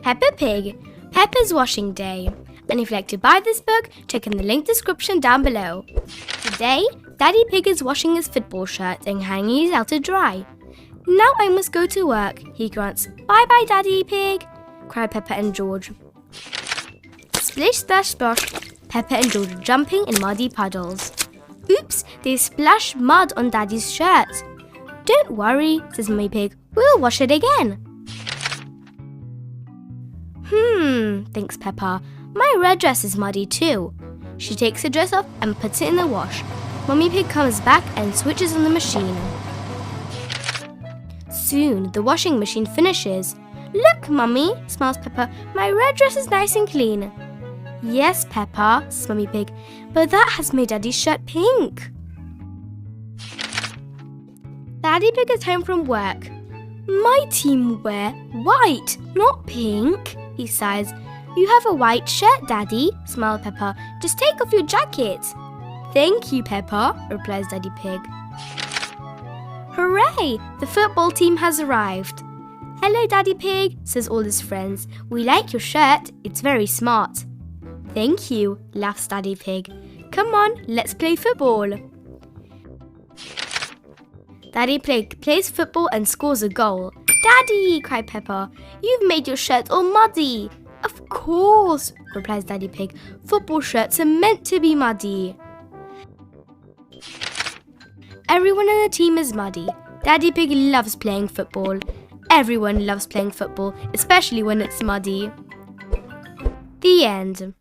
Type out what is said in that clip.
Peppa Pig, Peppa's Washing Day. And if you'd like to buy this book, check in the link description down below. Today, Daddy Pig is washing his football shirt and hanging it out to dry. Now I must go to work, he grunts. Bye-bye, Daddy Pig, cry Peppa and George. Splish, splash, splash, Peppa and George are jumping in muddy puddles. Oops, they splashed mud on Daddy's shirt. Don't worry, says Mummy Pig, we'll wash it again. Thinks Peppa. My red dress is muddy too. She takes her dress off and puts it in the wash. Mummy Pig comes back and switches on the machine. Soon, the washing machine finishes. Look, Mummy, smiles Peppa, my red dress is nice and clean. Yes, Peppa, says Mummy Pig, but that has made Daddy's shirt pink. Daddy Pig is home from work. My team wear white, not pink, he sighs. You have a white shirt, Daddy, smiled Peppa. Just take off your jacket. Thank you, Peppa, replies Daddy Pig. Hooray! The football team has arrived. Hello, Daddy Pig, says all his friends. We like your shirt. It's very smart. Thank you, laughs Daddy Pig. Come on, let's play football. Daddy Pig plays football and scores a goal. Daddy, cried Peppa, you've made your shirt all muddy. Of course, replies Daddy Pig. Football shirts are meant to be muddy. Everyone in the team is muddy. Daddy Pig loves playing football. Everyone loves playing football, especially when it's muddy. The end.